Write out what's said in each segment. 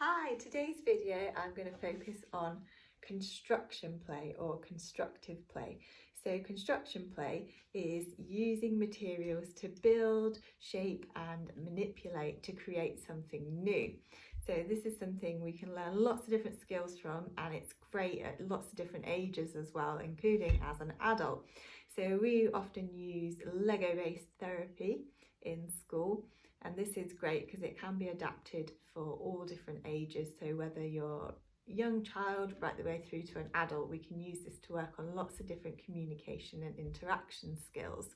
Hi, today's video I'm going to focus on construction play or constructive play. So construction play is using materials to build, shape and manipulate to create something new. So this is something we can learn lots of different skills from, and it's great at lots of different ages as well, including as an adult. So we often use Lego-based therapy in school. And this is great because it can be adapted for all different ages. So whether you're a young child right the way through to an adult, we can use this to work on lots of different communication and interaction skills.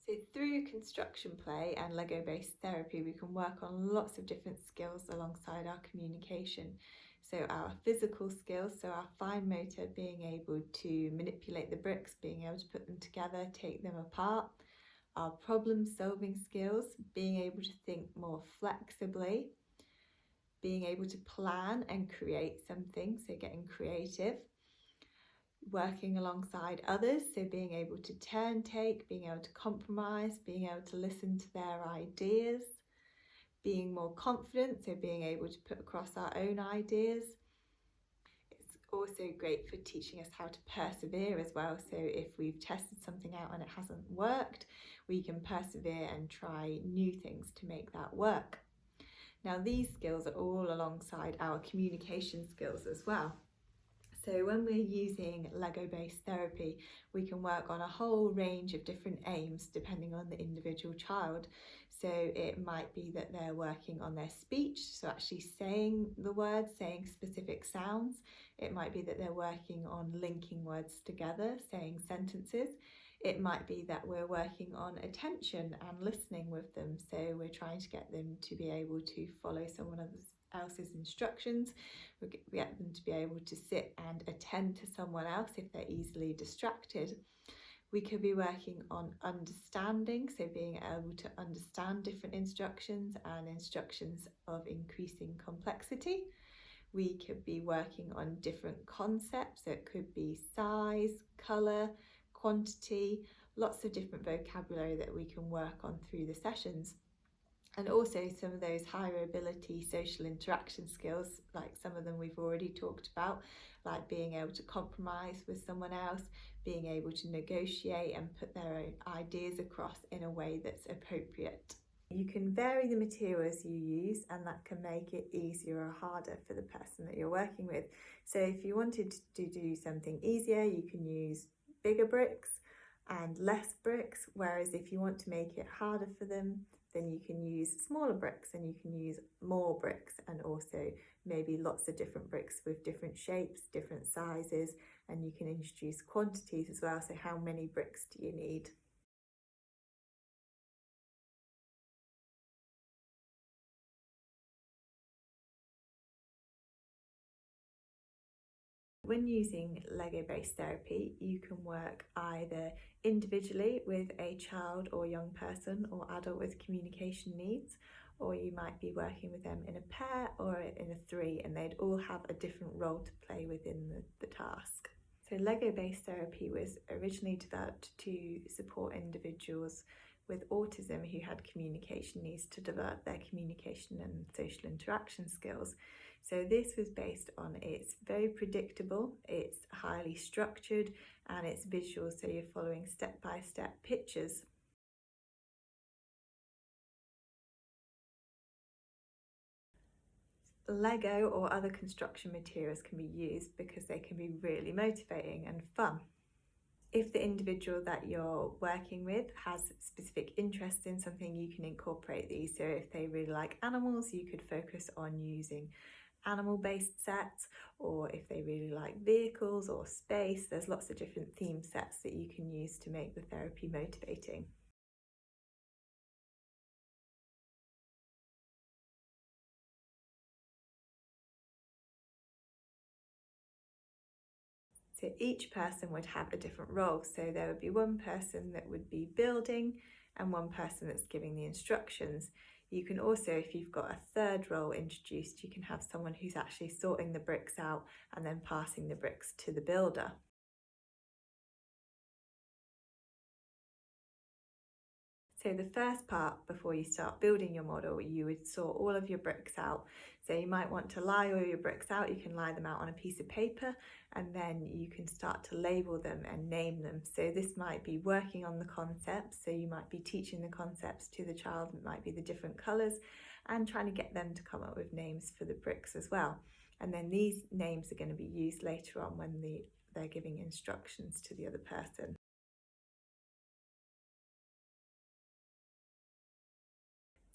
So through construction play and Lego-based therapy, we can work on lots of different skills alongside our communication. So our physical skills, so our fine motor, being able to manipulate the bricks, being able to put them together, take them apart. Our problem solving skills, being able to think more flexibly, being able to plan and create something, so getting creative, working alongside others, so being able to turn take, being able to compromise, being able to listen to their ideas, being more confident, so being able to put across our own ideas. It's also great for teaching us how to persevere as well. So if we've tested something out and it hasn't worked, we can persevere and try new things to make that work. Now these skills are all alongside our communication skills as well. So when we're using Lego-based therapy, we can work on a whole range of different aims depending on the individual child. So it might be that they're working on their speech, so actually saying the words, saying specific sounds. It might be that they're working on linking words together, saying sentences. It might be that we're working on attention and listening with them. So we're trying to get them to be able to follow someone else's instructions. We get them to be able to sit and attend to someone else if they're easily distracted. We could be working on understanding, so being able to understand different instructions and instructions of increasing complexity. We could be working on different concepts, so it could be size, colour, quantity, lots of different vocabulary that we can work on through the sessions. And also some of those higher ability social interaction skills, like some of them we've already talked about, like being able to compromise with someone else, being able to negotiate and put their own ideas across in a way that's appropriate. You can vary the materials you use, and that can make it easier or harder for the person that you're working with. So if you wanted to do something easier, you can use bigger bricks and less bricks, whereas if you want to make it harder for them, then you can use smaller bricks and you can use more bricks, and also maybe lots of different bricks with different shapes, different sizes, and you can introduce quantities as well. So how many bricks do you need? When using Lego-based therapy, you can work either individually with a child or young person or adult with communication needs, or you might be working with them in a pair or in a three, and they'd all have a different role to play within the task. So Lego-based therapy was originally developed to support individuals with autism who had communication needs to develop their communication and social interaction skills. So this was based on, it's very predictable, it's highly structured, and it's visual, so you're following step-by-step pictures. Lego or other construction materials can be used because they can be really motivating and fun. If the individual that you're working with has specific interest in something, you can incorporate these. So if they really like animals, you could focus on using animal-based sets, or if they really like vehicles or space, there's lots of different theme sets that you can use to make the therapy motivating. So each person would have a different role. So there would be one person that would be building and one person that's giving the instructions. You can also, if you've got a third role introduced, you can have someone who's actually sorting the bricks out and then passing the bricks to the builder. So the first part, before you start building your model, you would sort all of your bricks out. So you might want to lie all your bricks out. You can lie them out on a piece of paper, and then you can start to label them and name them. So this might be working on the concepts. So you might be teaching the concepts to the child. It might be the different colours and trying to get them to come up with names for the bricks as well. And then these names are going to be used later on when they're giving instructions to the other person.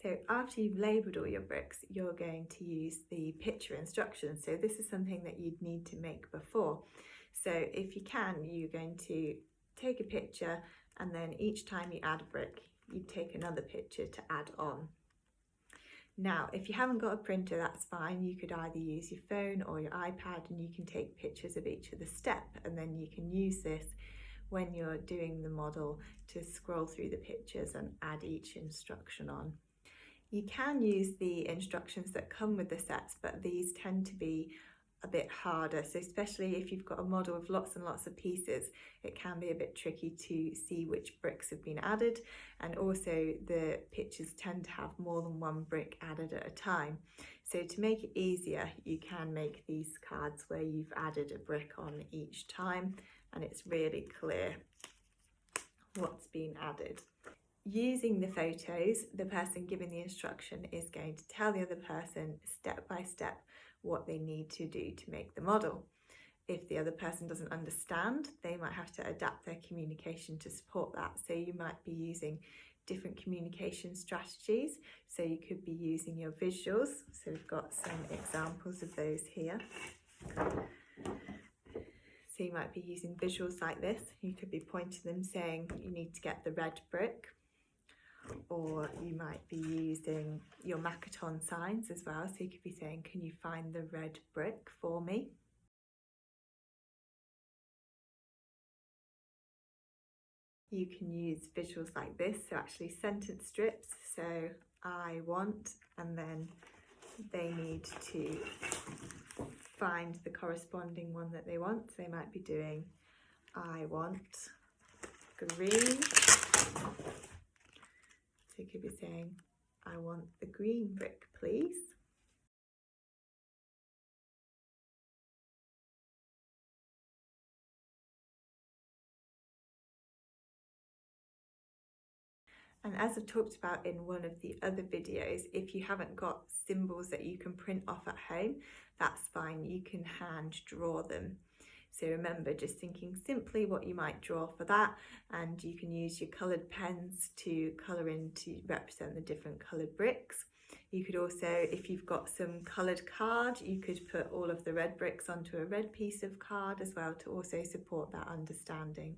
So after you've labelled all your bricks, you're going to use the picture instructions. So this is something that you'd need to make before. So if you can, you're going to take a picture, and then each time you add a brick, you take another picture to add on. Now, if you haven't got a printer, that's fine. You could either use your phone or your iPad, and you can take pictures of each of the steps, and then you can use this when you're doing the model to scroll through the pictures and add each instruction on. You can use the instructions that come with the sets, but these tend to be a bit harder. So especially if you've got a model with lots and lots of pieces, it can be a bit tricky to see which bricks have been added. And also the pictures tend to have more than one brick added at a time. So to make it easier, you can make these cards where you've added a brick on each time, and it's really clear what's been added. Using the photos, the person giving the instruction is going to tell the other person step by step what they need to do to make the model. If the other person doesn't understand, they might have to adapt their communication to support that. So you might be using different communication strategies. So you could be using your visuals. So we've got some examples of those here. So you might be using visuals like this. You could be pointing them saying you need to get the red brick. Or you might be using your Makaton signs as well. So you could be saying, can you find the red brick for me? You can use visuals like this, so actually sentence strips. So I want, and then they need to find the corresponding one that they want. So they might be doing, I want green. So you could be saying, I want the green brick, please. And as I've talked about in one of the other videos, if you haven't got symbols that you can print off at home, that's fine. You can hand draw them. So remember, just thinking simply what you might draw for that, and you can use your coloured pens to colour in to represent the different coloured bricks. You could also, if you've got some coloured card, you could put all of the red bricks onto a red piece of card as well to also support that understanding.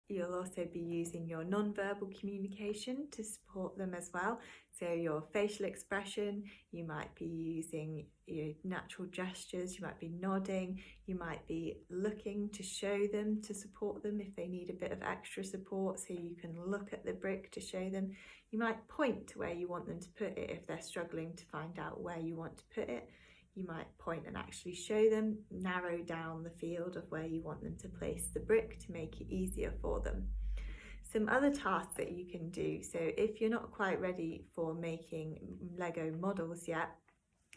You'll also be using your non-verbal communication to support them as well. So your facial expression, you might be using your natural gestures, you might be nodding, you might be looking to show them to support them if they need a bit of extra support, so you can look at the brick to show them. You might point to where you want them to put it if they're struggling to find out where you want to put it. You might point and actually show them, narrow down the field of where you want them to place the brick to make it easier for them. Some other tasks that you can do, so if you're not quite ready for making Lego models yet,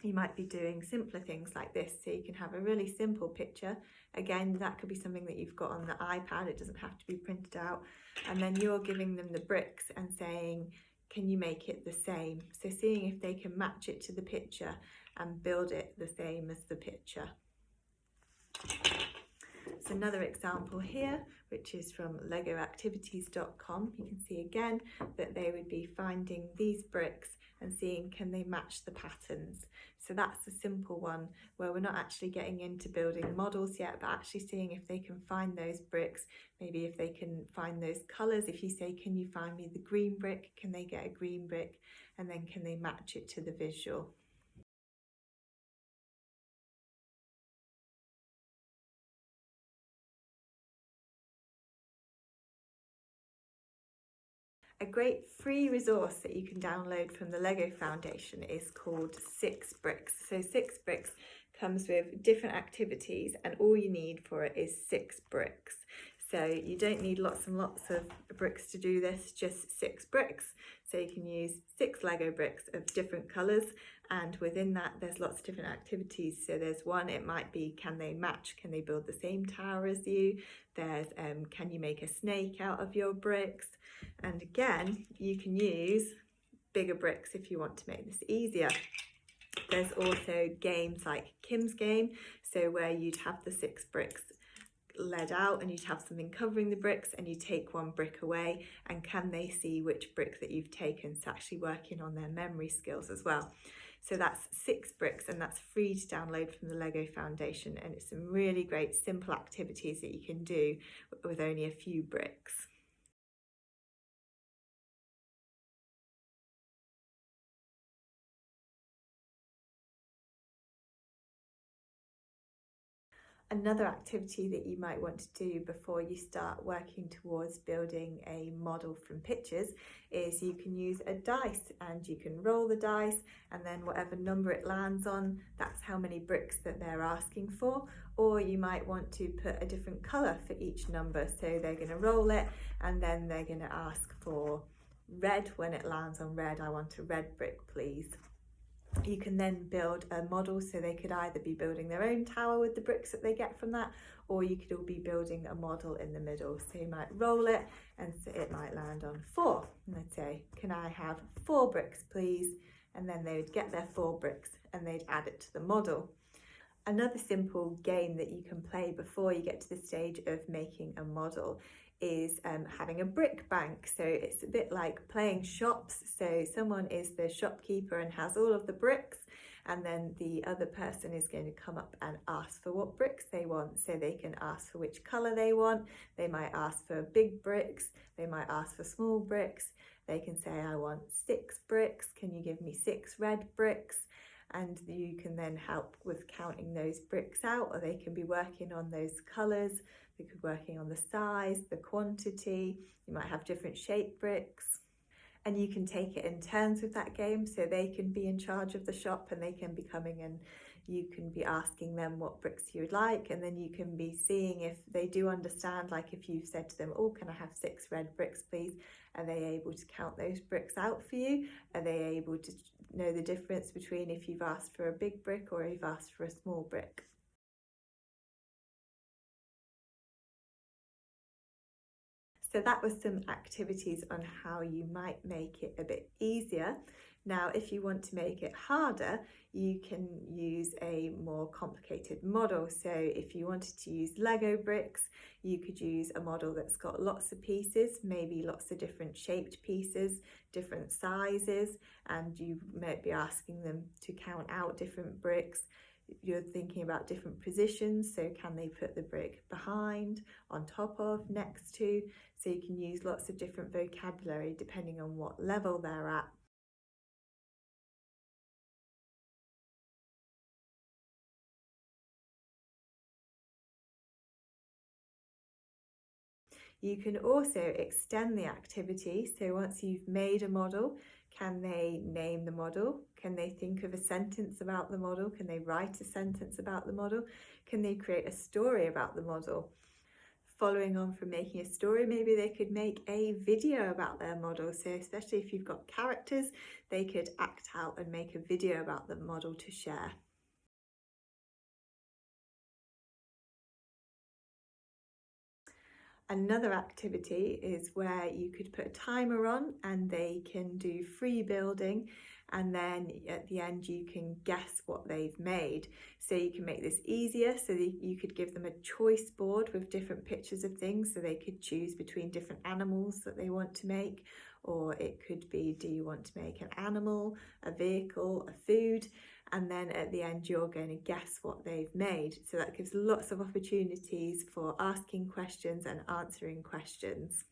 you might be doing simpler things like this. So you can have a really simple picture. Again, that could be something that you've got on the iPad, it doesn't have to be printed out. And then you're giving them the bricks and saying, can you make it the same? So seeing if they can match it to the picture and build it the same as the picture. So another example here, which is from legoactivities.com. You can see again that they would be finding these bricks and seeing can they match the patterns. So that's a simple one where we're not actually getting into building models yet, but actually seeing if they can find those bricks, maybe if they can find those colours. If you say, can you find me the green brick, can they get a green brick, and then can they match it to the visual. A great free resource that you can download from the Lego Foundation is called 6 Bricks. So 6 Bricks comes with different activities, and all you need for it is 6 bricks. So you don't need lots and lots of bricks to do this, just 6 bricks. So you can use 6 Lego bricks of different colours, and within that there's lots of different activities. So there's one, it might be, can they match? Can they build the same tower as you? There's can you make a snake out of your bricks? And again, you can use bigger bricks if you want to make this easier. There's also games like Kim's game, so where you'd have the 6 bricks laid out and you'd have something covering the bricks, and you take one brick away, and can they see which brick that you've taken? So actually working on their memory skills as well. So that's 6 bricks, and that's free to download from the Lego Foundation, and it's some really great simple activities that you can do with only a few bricks. Another activity that you might want to do before you start working towards building a model from pictures is you can use a dice, and you can roll the dice, and then whatever number it lands on, that's how many bricks that they're asking for. Or you might want to put a different colour for each number, so they're going to roll it and then they're going to ask for red. When it lands on red, I want a red brick please. You can then build a model, so they could either be building their own tower with the bricks that they get from that, or you could all be building a model in the middle. So you might roll it and so it might land on 4, and they'd say, can I have 4 bricks please? And then they would get their 4 bricks and they'd add it to the model. Another simple game that you can play before you get to the stage of making a model is having a brick bank. So it's a bit like playing shops. So someone is the shopkeeper and has all of the bricks, and then the other person is going to come up and ask for what bricks they want. So they can ask for which colour they want. They might ask for big bricks. They might ask for small bricks. They can say, I want 6 bricks. Can you give me 6 red bricks? And you can then help with counting those bricks out, or they can be working on those colours. They could be working on the size, the quantity. You might have different shaped bricks. And you can take it in turns with that game, so they can be in charge of the shop and they can be coming and you can be asking them what bricks you would like, and then you can be seeing if they do understand. Like if you've said to them, oh, can I have 6 red bricks please? Are they able to count those bricks out for you? Are they able to know the difference between if you've asked for a big brick or you've asked for a small brick? So that was some activities on how you might make it a bit easier. Now, if you want to make it harder, you can use a more complicated model. So if you wanted to use Lego bricks, you could use a model that's got lots of pieces, maybe lots of different shaped pieces, different sizes, and you might be asking them to count out different bricks. You're thinking about different positions, so can they put the brick behind, on top of, next to? So you can use lots of different vocabulary depending on what level they're at. You can also extend the activity. So once you've made a model, can they name the model? Can they think of a sentence about the model? Can they write a sentence about the model? Can they create a story about the model? Following on from making a story, maybe they could make a video about their model. So especially if you've got characters, they could act out and make a video about the model to share. Another activity is where you could put a timer on and they can do free building, and then at the end you can guess what they've made. So you can make this easier, so that you could give them a choice board with different pictures of things, so they could choose between different animals that they want to make, or it could be, do you want to make an animal, a vehicle, a food? And then at the end you're going to guess what they've made. So that gives lots of opportunities for asking questions and answering questions.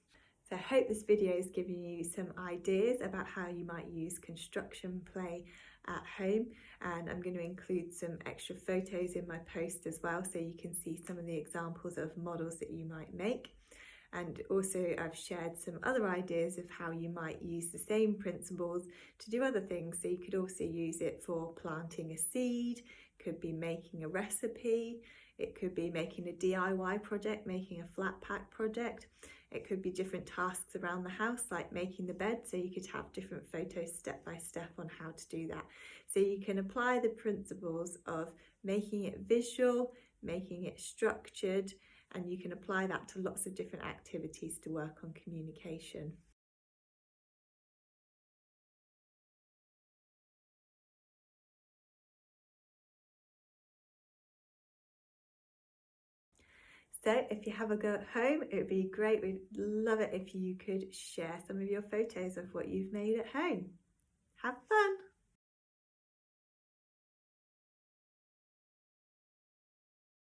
So I hope this video has given you some ideas about how you might use construction play at home, and I'm going to include some extra photos in my post as well, so you can see some of the examples of models that you might make. And also I've shared some other ideas of how you might use the same principles to do other things. So you could also use it for planting a seed, could be making a recipe, it could be making a DIY project, making a flat pack project. It could be different tasks around the house, like making the bed, so you could have different photos step by step on how to do that. So you can apply the principles of making it visual, making it structured, and you can apply that to lots of different activities to work on communication. So if you have a go at home, it would be great. We'd love it if you could share some of your photos of what you've made at home. Have fun!